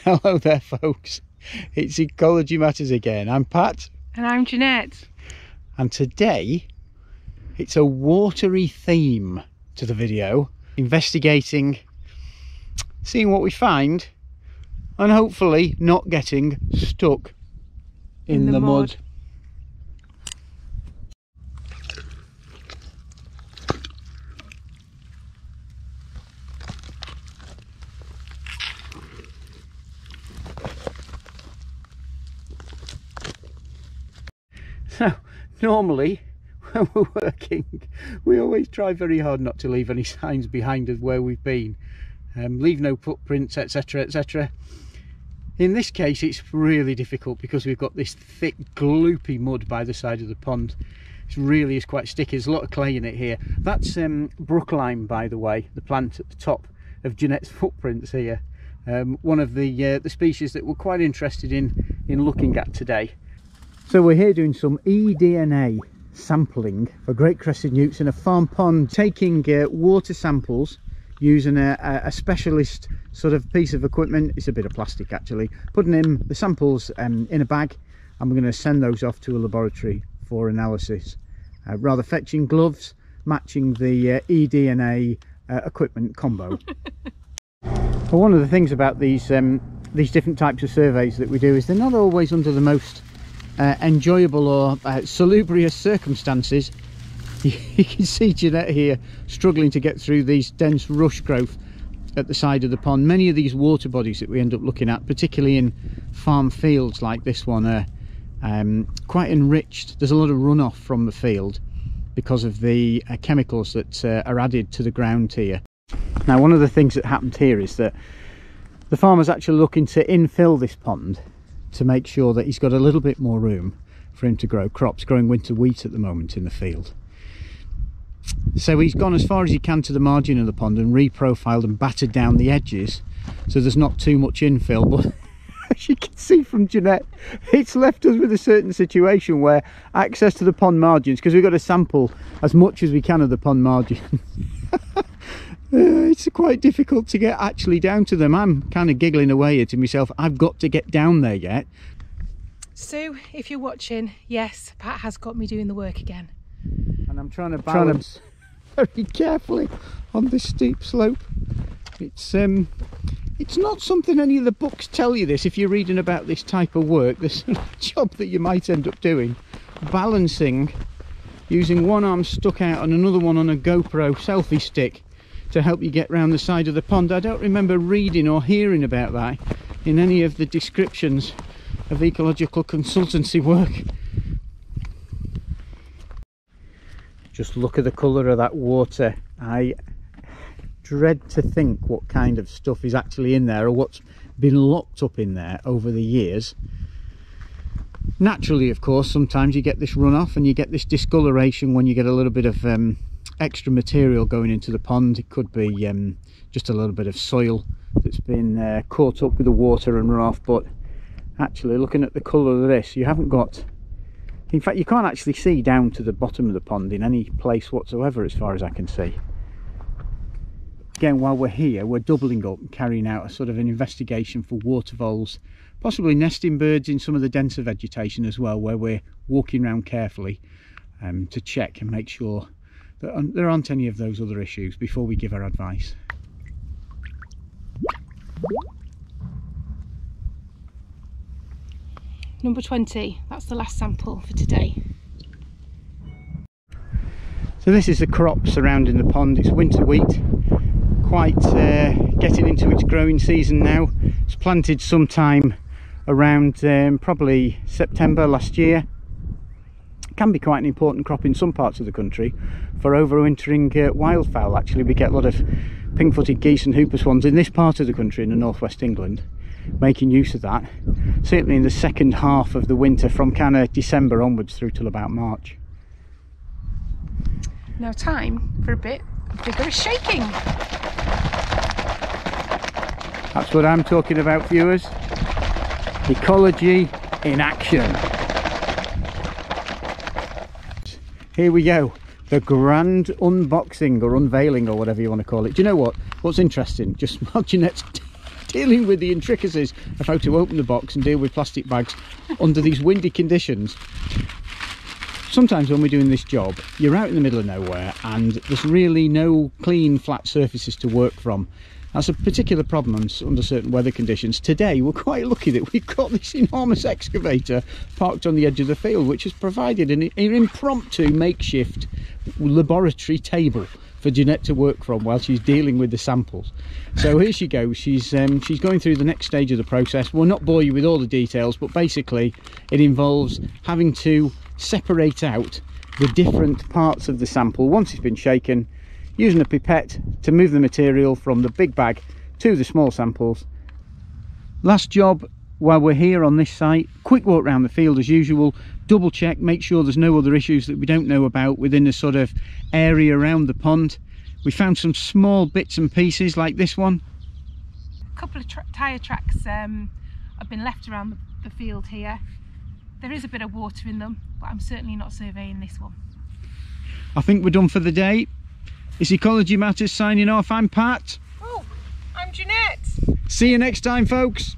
Hello there folks, it's Ecology Matters again. I'm Pat. And I'm Jeanette. And today it's a watery theme to the video, investigating, seeing what we find, and hopefully not getting stuck in the mud. So normally when we're working we always try very hard not to leave any signs behind of where we've been, leave no footprints, etc, etc. In this case it's really difficult because we've got this thick gloopy mud by the side of the pond. It really is quite sticky. There's a lot of clay in it here. That's brooklime, by the way, the plant at the top of Jeanette's footprints here. One of the species that we're quite interested in looking at today. So we're here doing some eDNA sampling for great crested newts in a farm pond, taking water samples using a specialist sort of piece of equipment. It's a bit of plastic actually, putting in the samples in a bag, and we're going to send those off to a laboratory for analysis. Rather fetching gloves, matching the eDNA equipment combo. Well, one of the things about these different types of surveys that we do is they're not always under the most enjoyable or salubrious circumstances. You can see Jeanette here struggling to get through these dense rush growth at the side of the pond. Many of these water bodies that we end up looking at, particularly in farm fields like this one, are quite enriched. There's a lot of runoff from the field because of the chemicals that are added to the ground here. Now, one of the things that happened here is that the farmer's actually looking to infill this pond to make sure that he's got a little bit more room for him to grow crops, growing winter wheat at the moment in the field. So he's gone as far as he can to the margin of the pond and reprofiled and battered down the edges so there's not too much infill. But as you can see from Jeanette, it's left us with a certain situation where access to the pond margins, because we've got to sample as much as we can of the pond margins, it's quite difficult to get actually down to them. I'm kind of giggling away here to myself. I've got to get down there yet. So if you're watching, yes, Pat has got me doing the work again. And I'm trying to balance very carefully on this steep slope. It's not something any of the books tell you this if you're reading about this type of work. This job that you might end up doing, balancing, using one arm stuck out and another one on a GoPro selfie stick to help you get round the side of the pond. I don't remember reading or hearing about that in any of the descriptions of ecological consultancy work. Just look at the colour of that water. I dread to think what kind of stuff is actually in there or what's been locked up in there over the years. Naturally, of course, sometimes you get this runoff and you get this discoloration when you get a little bit of extra material going into the pond. It could be just a little bit of soil that's been caught up with the water and runoff, but actually looking at the colour of this, you haven't got, in fact you can't actually see down to the bottom of the pond in any place whatsoever as far as I can see. Again, while we're here, we're doubling up and carrying out a sort of an investigation for water voles, possibly nesting birds in some of the denser vegetation as well, where we're walking around carefully to check and make sure that there aren't any of those other issues before we give our advice. Number 20, that's the last sample for today. So this is the crop surrounding the pond. It's winter wheat, quite getting into its growing season now. It's planted sometime around probably September last year. It can be quite an important crop in some parts of the country for overwintering wildfowl. Actually, we get a lot of pink-footed geese and hooper swans in this part of the country in the northwest England, making use of that, certainly in the second half of the winter, from kind of December onwards through till about March. Now time for a bit of vigorous shaking. That's what I'm talking about, viewers. Ecology in action. Here we go, the grand unboxing or unveiling or whatever you want to call it. Do you know what's interesting? Just while Jeanette's dealing with the intricacies of how to open the box and deal with plastic bags under these windy conditions. Sometimes when we're doing this job, you're out in the middle of nowhere and there's really no clean flat surfaces to work from. That's a particular problem under certain weather conditions. Today we're quite lucky that we've got this enormous excavator parked on the edge of the field, which has provided an impromptu makeshift laboratory table for Jeanette to work from while she's dealing with the samples. So here she goes. She's going through the next stage of the process. We'll not bore you with all the details, but basically it involves having to separate out the different parts of the sample once it's been shaken, using a pipette to move the material from the big bag to the small samples. Last job while we're here on this site, quick walk around the field as usual, double check, make sure there's no other issues that we don't know about within the sort of area around the pond. We found some small bits and pieces like this one. A couple of tyre tracks have been left around the field here. There is a bit of water in them, but I'm certainly not surveying this one. I think we're done for the day. It's Ecology Matters signing off. I'm Pat. Oh, I'm Jeanette. See you next time, folks.